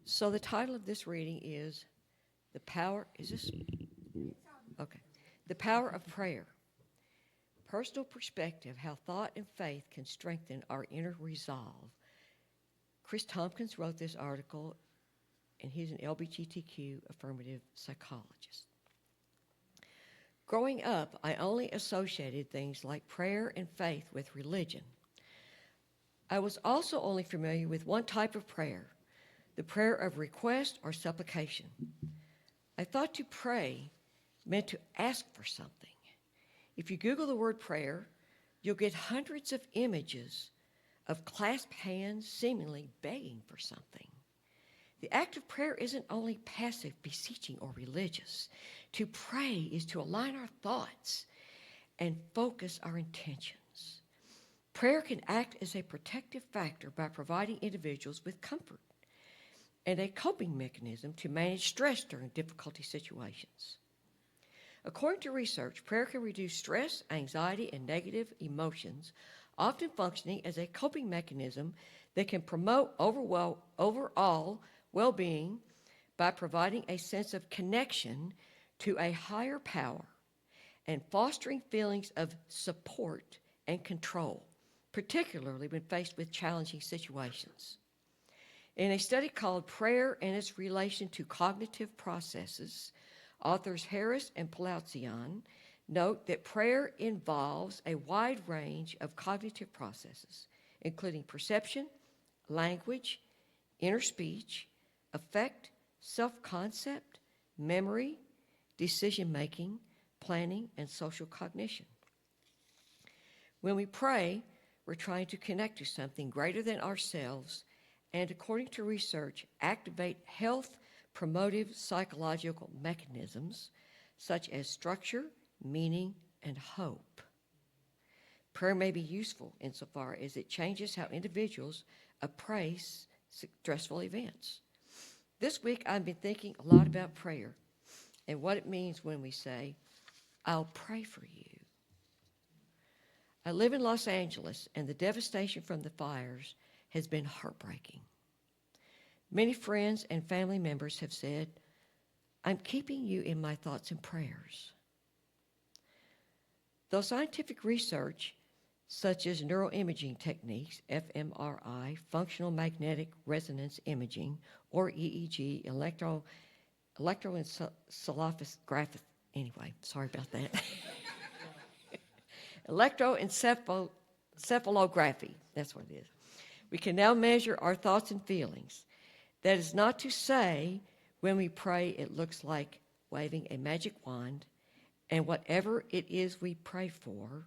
So the title of this reading is The Power, is this? Okay. The Power of Prayer. Personal perspective, how thought and faith can strengthen our inner resolve. Chris Tompkins wrote this article, and he's an LGBTQ affirmative psychologist. Growing up, I only associated things like prayer and faith with religion. I was also only familiar with one type of prayer, the prayer of request or supplication. I thought to pray meant to ask for something. If you Google the word prayer, you'll get hundreds of images of clasped hands seemingly begging for something. The act of prayer isn't only passive, beseeching, or religious. To pray is to align our thoughts and focus our intentions. Prayer can act as a protective factor by providing individuals with comfort and a coping mechanism to manage stress during difficult situations. According to research, prayer can reduce stress, anxiety, and negative emotions, often functioning as a coping mechanism that can promote overall well-being by providing a sense of connection to a higher power and fostering feelings of support and control, particularly when faced with challenging situations. In a study called Prayer and Its Relation to Cognitive Processes, authors Harris and Palazian note that prayer involves a wide range of cognitive processes, including perception, language, inner speech, affect, self-concept, memory, decision-making, planning, and social cognition. When we pray, we're trying to connect to something greater than ourselves and, according to research, activate health-promotive psychological mechanisms such as structure, meaning, and hope. Prayer may be useful insofar as it changes how individuals appraise stressful events. This week, I've been thinking a lot about prayer and what it means when we say, I'll pray for you. I live in Los Angeles, and the devastation from the fires has been heartbreaking. Many friends and family members have said, I'm keeping you in my thoughts and prayers. Though scientific research, such as neuroimaging techniques, fMRI, functional magnetic resonance imaging, or EEG, electroencephalography, anyway, sorry about that. Electroencephalography, that's what it is. We can now measure our thoughts and feelings. That is not to say when we pray it looks like waving a magic wand and whatever it is we pray for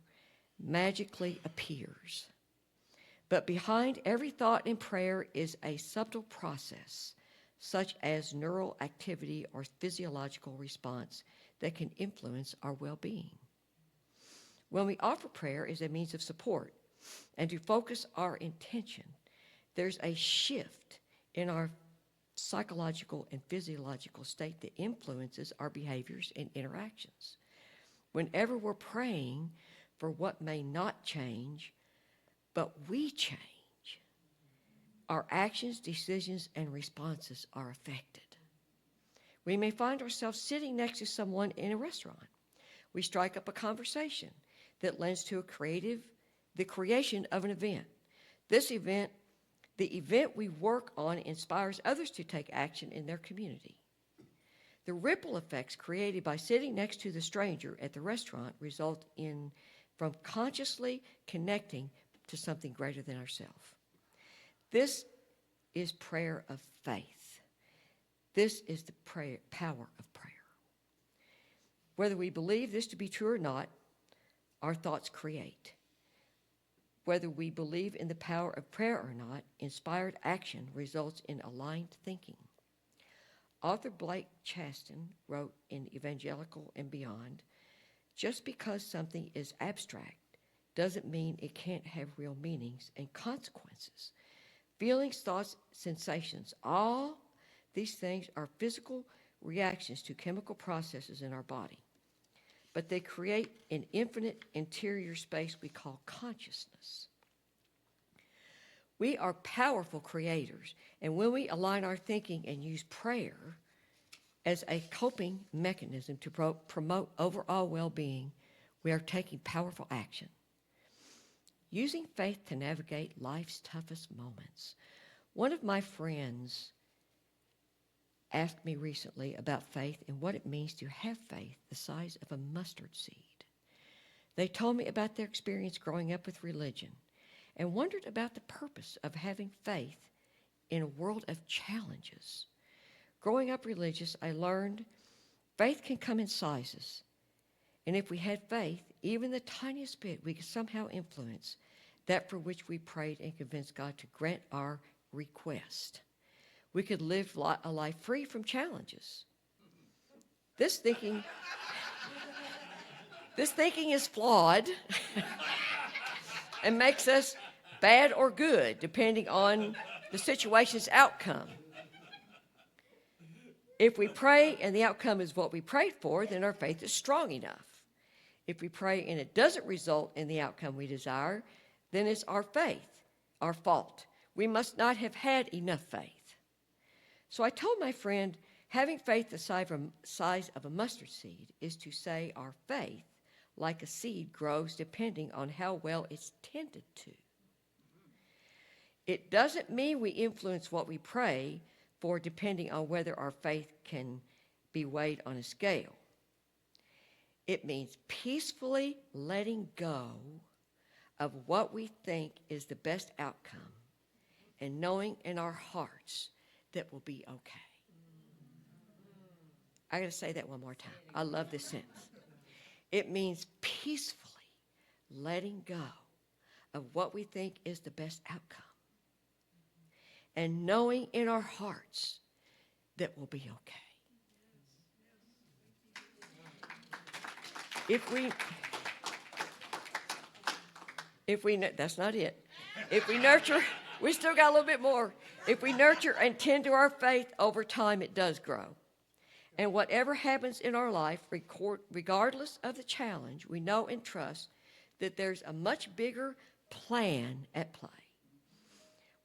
magically appears. But behind every thought in prayer is a subtle process, such as neural activity or physiological response that can influence our well-being. When we offer prayer as a means of support and to focus our intention, there's a shift in our psychological and physiological state that influences our behaviors and interactions. Whenever we're praying for what may not change, but we change, our actions, decisions, and responses are affected. We may find ourselves sitting next to someone in a restaurant. We strike up a conversation that lends to the creation of an event. The event we work on inspires others to take action in their community. The ripple effects created by sitting next to the stranger at the restaurant result from consciously connecting to something greater than ourselves. This is prayer of faith. This is the power of prayer. Whether we believe this to be true or not, our thoughts create. Whether we believe in the power of prayer or not, inspired action results in aligned thinking. Author Blake Chaston wrote in Evangelical and Beyond, just because something is abstract doesn't mean it can't have real meanings and consequences. Feelings, thoughts, sensations, all these things are physical reactions to chemical processes in our body. But they create an infinite interior space we call consciousness. We are powerful creators, and when we align our thinking and use prayer as a coping mechanism to promote overall well-being, we are taking powerful action. Using faith to navigate life's toughest moments. One of my friends asked me recently about faith and what it means to have faith the size of a mustard seed. They told me about their experience growing up with religion and wondered about the purpose of having faith in a world of challenges. Growing up religious, I learned faith can come in sizes. And if we had faith, even the tiniest bit, we could somehow influence that for which we prayed and convinced God to grant our request. We could live a life free from challenges. This thinking is flawed and makes us bad or good, depending on the situation's outcome. If we pray and the outcome is what we prayed for, then our faith is strong enough. If we pray and it doesn't result in the outcome we desire, then it's our faith, our fault. We must not have had enough faith. So I told my friend, having faith the size of a mustard seed is to say our faith, like a seed, grows depending on how well it's tended to. It doesn't mean we influence what we pray for depending on whether our faith can be weighed on a scale. It means peacefully letting go of what we think is the best outcome and knowing in our hearts that we'll be okay. I got to say that one more time. I love this sentence. It means peacefully letting go of what we think is the best outcome and knowing in our hearts that we'll be okay. That's not it. If we nurture, we still got a little bit more. If we nurture and tend to our faith over time, it does grow. And whatever happens in our life, regardless of the challenge, we know and trust that there's a much bigger plan at play.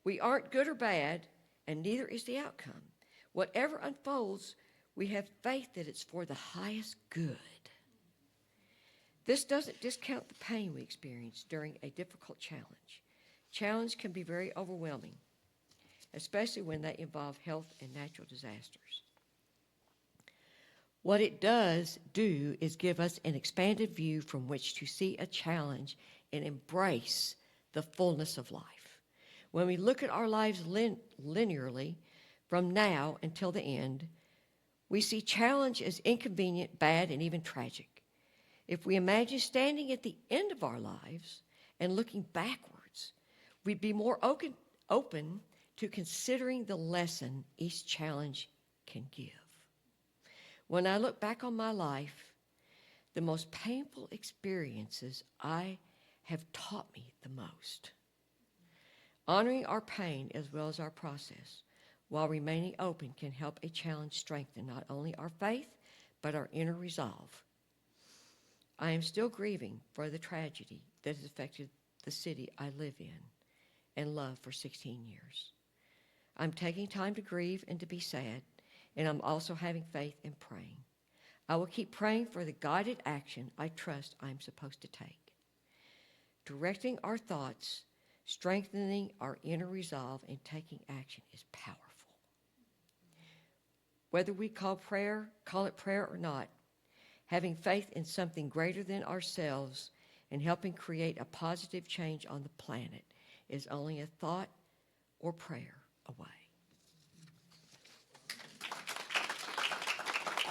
We aren't good or bad, and neither is the outcome. Whatever unfolds, we have faith that it's for the highest good. This doesn't discount the pain we experience during a difficult challenge. Challenge can be very overwhelming, especially when they involve health and natural disasters. What it does do is give us an expanded view from which to see a challenge and embrace the fullness of life. When we look at our lives linearly from now until the end, we see challenge as inconvenient, bad, and even tragic. If we imagine standing at the end of our lives and looking backwards, we'd be more open to considering the lesson each challenge can give. When I look back on my life, the most painful experiences I have taught me the most. Honoring our pain as well as our process while remaining open can help a challenge strengthen not only our faith, but our inner resolve. I am still grieving for the tragedy that has affected the city I live in and love for 16 years. I'm taking time to grieve and to be sad, and I'm also having faith and praying. I will keep praying for the guided action I trust I'm supposed to take. Directing our thoughts, strengthening our inner resolve, and taking action is powerful. Whether we call it prayer or not, having faith in something greater than ourselves and helping create a positive change on the planet is only a thought or prayer away.